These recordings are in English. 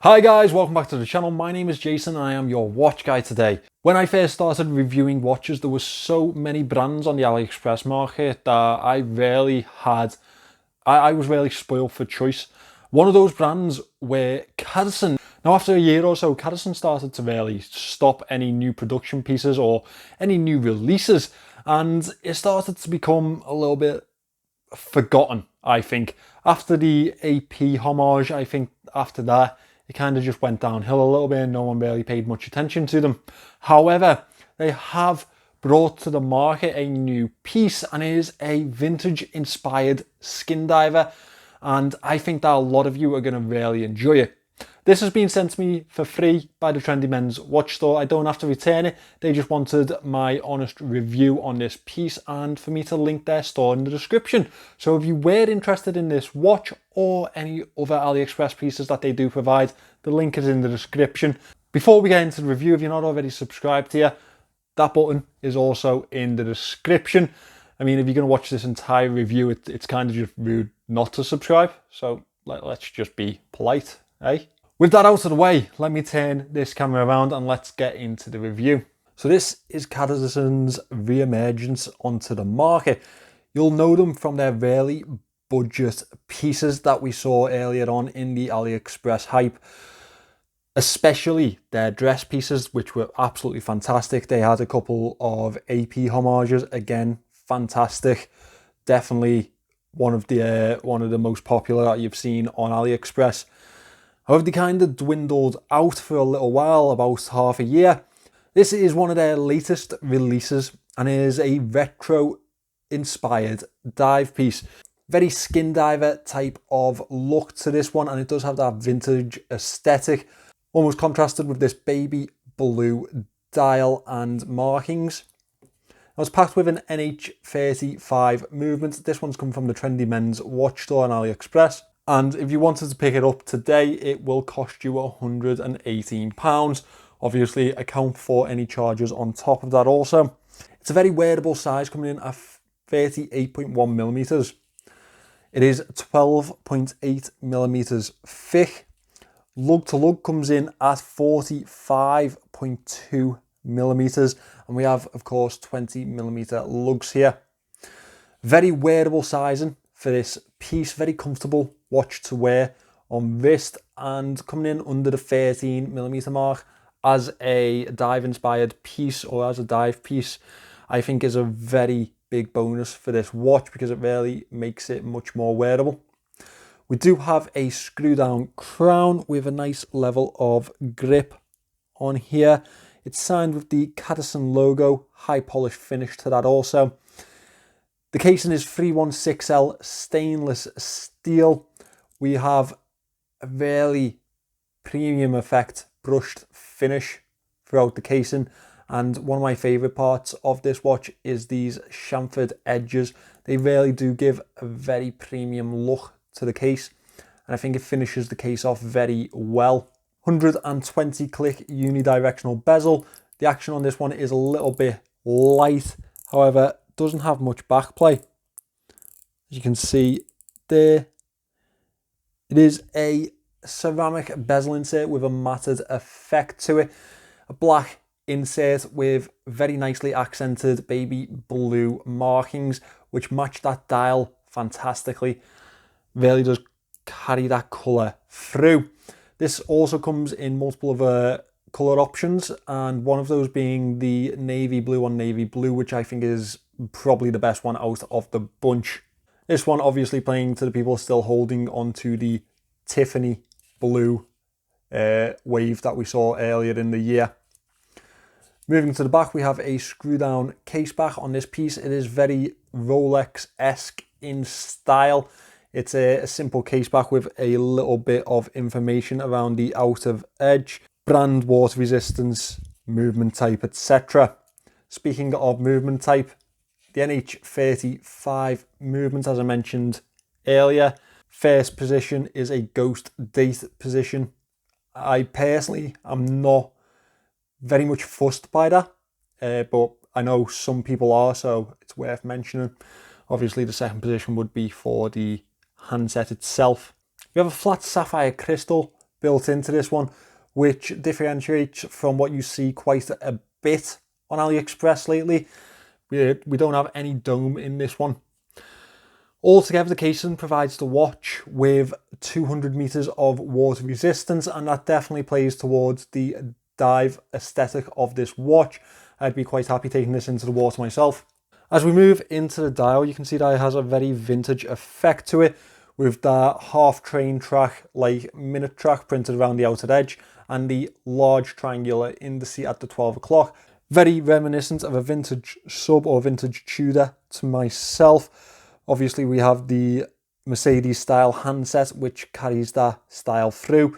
Hi guys, welcome back to the channel. My name is Jason and I am your watch guy today. When I first started reviewing watches, there were so many brands on the Aliexpress market that I was really spoiled for choice. One of those brands were Cadisen. Now after a year or so, Cadisen started to really stop any new production pieces or any new releases, and it started to become a little bit forgotten, I think. After the AP homage, I think after that, it kind of just went downhill a little bit and no one really paid much attention to them. However, they have brought to the market a new piece, and it is a vintage inspired skin diver, and I think that a lot of you are going to really enjoy it. This has been sent to me for free by the Trendy Men's Watch Store. I don't have to return it. They just wanted my honest review on this piece and for me to link their store in the description. So if you were interested in this watch or any other AliExpress pieces that they do provide, the link is in the description. Before we get into the review, if you're not already subscribed here, that button is also in the description. I mean, if you're going to watch this entire review, it's kind of just rude not to subscribe. So let's just be polite, eh? With that out of the way, let me turn this camera around and let's get into the review. So this is Cadisen's re-emergence onto the market. You'll know them from their really budget pieces that we saw earlier on in the AliExpress hype, especially their dress pieces, which were absolutely fantastic. They had a couple of AP homages, again, fantastic. Definitely one of the most popular that you've seen on AliExpress. However, they kind of dwindled out for a little while, about half a year. This is one of their latest releases and it is a retro inspired dive piece. Very skin diver type of look to this one, and it does have that vintage aesthetic, almost contrasted with this baby blue dial and markings. Now it's packed with an NH35 movement. This one's come from the Trendy Men's Watch Store on AliExpress. And if you wanted to pick it up today, it will cost you £118. Obviously, account for any charges on top of that also. It's a very wearable size, coming in at 38.1 millimeters. It is 12.8 millimeters thick. Lug to lug comes in at 45.2 millimeters. And we have, of course, 20 millimeter lugs here. Very wearable sizing for this piece, very comfortable watch to wear on wrist, and coming in under the 13 millimeter mark as a dive inspired piece or as a dive piece, I think is a very big bonus for this watch because it really makes it much more wearable. We do have a screw down crown with a nice level of grip on here. It's signed with the Cadisen logo, high polish finish to that also. The casing is 316L stainless steel. We have a really premium effect brushed finish throughout the casing. And one of my favourite parts of this watch is these chamfered edges. They really do give a very premium look to the case. And I think it finishes the case off very well. 120 click unidirectional bezel. The action on this one is a little bit light. However, doesn't have much back play. As you can see there, it is a ceramic bezel insert with a matted effect to it. A black insert with very nicely accented baby blue markings, which match that dial fantastically. Really does carry that colour through. This also comes in multiple other colour options, and one of those being the navy blue on navy blue, which I think is probably the best one out of the bunch. This one obviously playing to the people still holding onto the Tiffany blue wave that we saw earlier in the year. Moving to the back, we have a screw down case back on this piece. It is very Rolex-esque in style. It's a simple case back with a little bit of information around the outer edge, brand, water resistance, movement type, etc. Speaking of movement type, the NH35 movement, as I mentioned earlier, first position is a ghost date position. I personally am not very much fussed by that, but I know some people are, so it's worth mentioning. Obviously, the second position would be for the handset itself. We have a flat sapphire crystal built into this one, which differentiates from what you see quite a bit on AliExpress lately. We don't have any dome in this one. Altogether, the casing provides the watch with 200 meters of water resistance, and that definitely plays towards the dive aesthetic of this watch. I'd be quite happy taking this into the water myself. As we move into the dial, you can see that it has a very vintage effect to it, with that half train track, like minute track printed around the outer edge, and the large triangular indice at the 12 o'clock. Very reminiscent of a vintage sub or vintage Tudor to myself. Obviously, we have the Mercedes style handset, which carries that style through.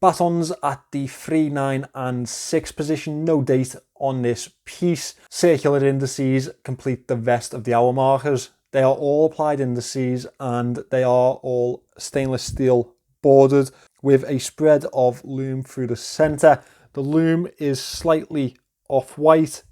Batons at the 3, 9 and 6 position, no date on this piece. Circular indices complete the rest of the hour markers. They are all applied indices and they are all stainless steel bordered with a spread of lume through the center. The lume is slightly off-white,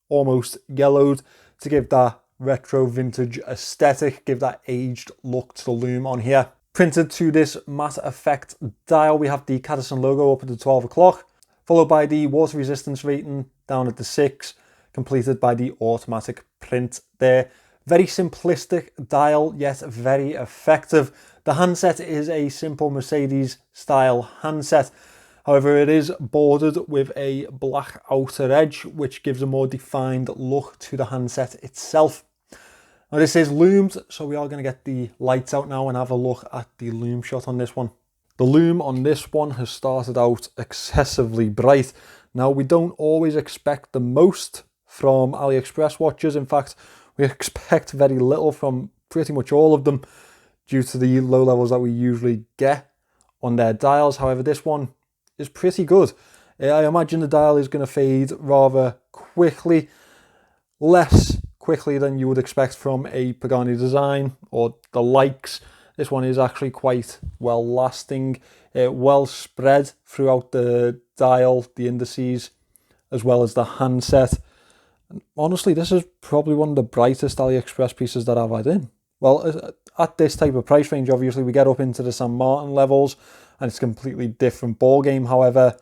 almost yellowed, to give that retro vintage aesthetic, give that aged look to the lume on here. Printed to this matte effect dial, we have the Cadisen logo up at the 12 o'clock, followed by the water resistance rating down at the 6, completed by the automatic print there. Very simplistic dial, yet very effective. The handset is a simple Mercedes style handset. However, it is bordered with a black outer edge, which gives a more defined look to the handset itself. Now this is loomed, so we are going to get the lights out now and have a look at the Lume Shot on this one. The lume on this one has started out excessively bright. Now we don't always expect the most from AliExpress watches. In fact, we expect very little from pretty much all of them due to the low levels that we usually get on their dials. However, this one is pretty good. I imagine the dial is going to fade rather quickly, less quickly than you would expect from a Pagani Design or the likes. This one is actually quite well lasting, well spread throughout the dial, the indices, as well as the handset. And honestly, this is probably one of the brightest AliExpress pieces that I've had in. Well, at this type of price range, obviously we get up into the San Martin levels and it's a completely different ball game. However,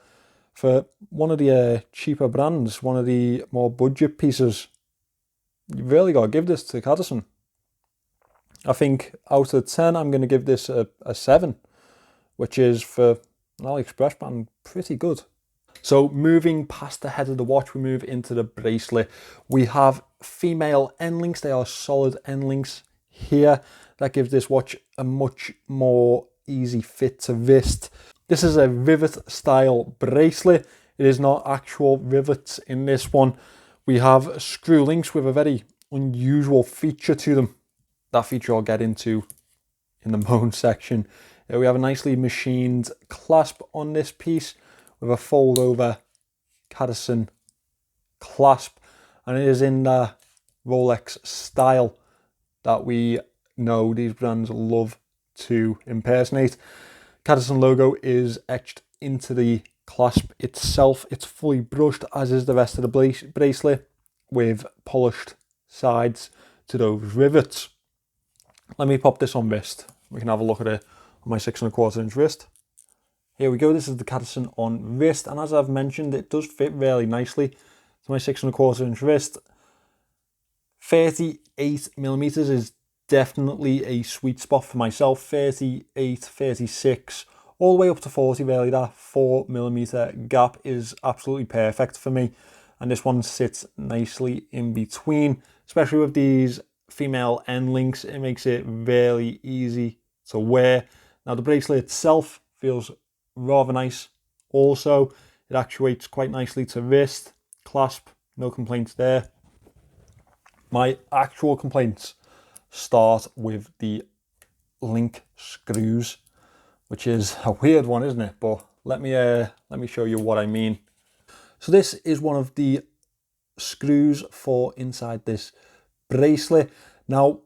for one of the cheaper brands, one of the more budget pieces, you've really got to give this to Cadisen. I think out of 10, I'm going to give this a 7, which is for an AliExpress brand pretty good. So moving past the head of the watch, we move into the bracelet. We have female end links. They are solid end links here. That gives this watch a much more easy fit to wrist. This is a rivet style bracelet. It is not actual rivets in this one. We have screw links with a very unusual feature to them. That feature I'll get into in the bone section. We have a nicely machined clasp on this piece with a fold over Cadisen clasp, and it is in the Rolex style that we know these brands love to impersonate. Cadisen logo is etched into the clasp itself. It's fully brushed, as is the rest of the bracelet, with polished sides to those rivets. Let me pop this on wrist. We can have a look at it on my 6 1/4 inch wrist. Here we go. This is the Cadisen on wrist, and as I've mentioned, it does fit really nicely to my 6 1/4 inch wrist. 38mm is definitely a sweet spot for myself. 38, 36, all the way up to 40 really. That 4mm gap is absolutely perfect for me, and this one sits nicely in between, especially with these female end links. It makes it really easy to wear. Now the bracelet itself feels rather nice also. It actuates quite nicely to wrist, clasp, no complaints there. My actual complaints start with the link screws, which is a weird one, isn't it? But let me show you what I mean. So this is one of the screws for inside this bracelet. Now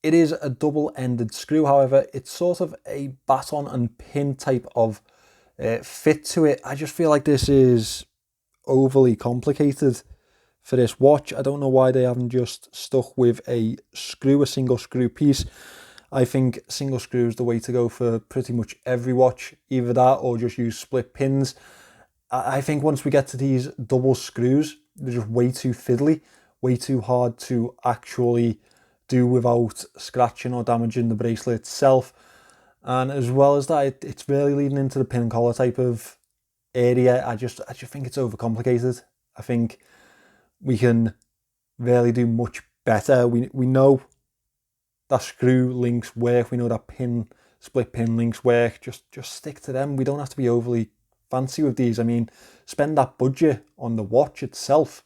it is a double-ended screw. However, it's sort of a baton and pin type of fit to it. I just feel like this is overly complicated for this watch. I don't know why they haven't just stuck with a screw, a single screw piece. I think single screw is the way to go for pretty much every watch, either that or just use split pins. I think once we get to these double screws, they're just way too fiddly, way too hard to actually do without scratching or damaging the bracelet itself. And as well as that, it's really leading into the pin and collar type of area. I just think it's overcomplicated. I think we can really do much better. We know that screw links work. We know that split pin links work. Just stick to them. We don't have to be overly fancy with these. I mean, spend that budget on the watch itself.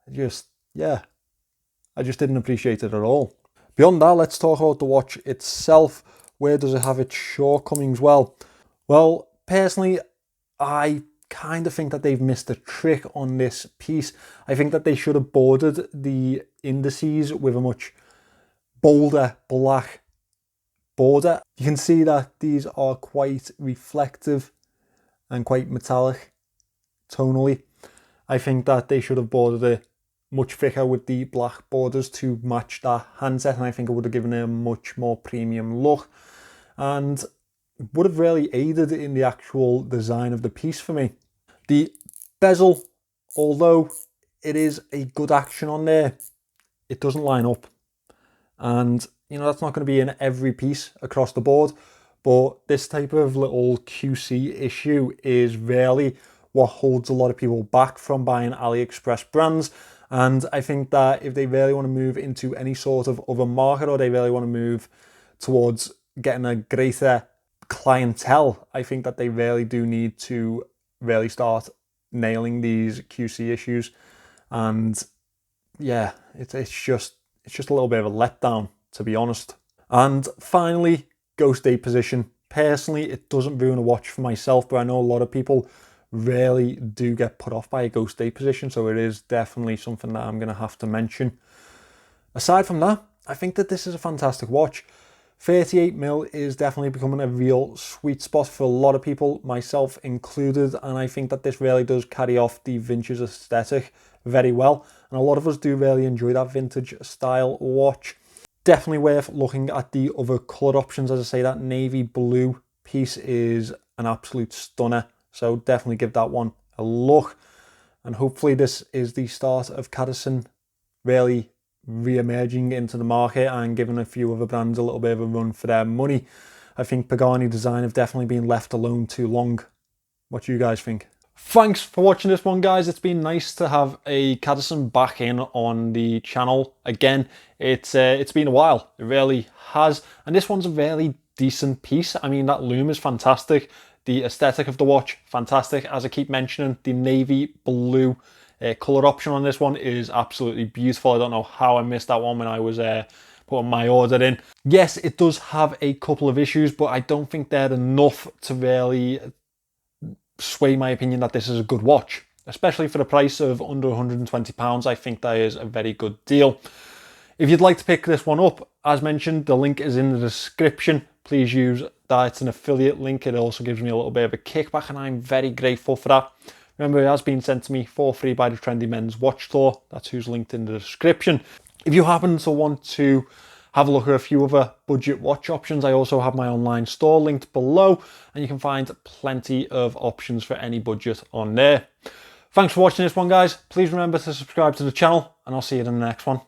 I just didn't appreciate it at all. Beyond that, let's talk about the watch itself. Where does it have its shortcomings? Well, personally, I kind of think that they've missed a trick on this piece. I think that they should have bordered the indices with a much bolder black border. You can see that these are quite reflective and quite metallic tonally. I think that they should have bordered it much thicker with the black borders to match that handset, and I think it would have given it a much more premium look and would have really aided in the actual design of the piece for me. The bezel, although it is a good action on there, it doesn't line up, and you know that's not going to be in every piece across the board, but this type of little QC issue is really what holds a lot of people back from buying AliExpress brands. And I think that if they really want to move into any sort of other market, or they really want to move towards getting a greater clientele, I think that they really do need to really start nailing these QC issues. And yeah, it's just a little bit of a letdown, to be honest. And finally, ghost date position. Personally, it doesn't ruin a watch for myself, but I know a lot of people really do get put off by a ghost date position, so it is definitely something that I'm going to have to mention. Aside from that, I think that this is a fantastic watch. 38mm is definitely becoming a real sweet spot for a lot of people, myself included, and I think that this really does carry off the vintage aesthetic very well, and a lot of us do really enjoy that vintage style watch. Definitely worth looking at the other colour options. As I say, that navy blue piece is an absolute stunner, so definitely give that one a look. And hopefully this is the start of Cadisen really re-emerging into the market and giving a few other brands a little bit of a run for their money. I think Pagani Design have definitely been left alone too long. What do you guys think? Thanks for watching this one, guys. It's been nice to have a Cadisen back in on the channel again. It's been a while, it really has. And this one's a really decent piece. I mean, that lume is fantastic. The aesthetic of the watch, fantastic. As I keep mentioning, the navy blue colour option on this one is absolutely beautiful. I don't know how I missed that one when I was putting my order in. Yes, it does have a couple of issues, but I don't think they're enough to really sway my opinion that this is a good watch. Especially for the price of under £120, I think that is a very good deal. If you'd like to pick this one up, as mentioned, the link is in the description. Please use that. It's an affiliate link. It also gives me a little bit of a kickback, and I'm very grateful for that. Remember, it has been sent to me for free by the Trendy Men's Watch Store. That's who's linked in the description. If you happen to want to have a look at a few other budget watch options, I also have my online store linked below, and you can find plenty of options for any budget on there. Thanks for watching this one, guys. Please remember to subscribe to the channel, and I'll see you in the next one.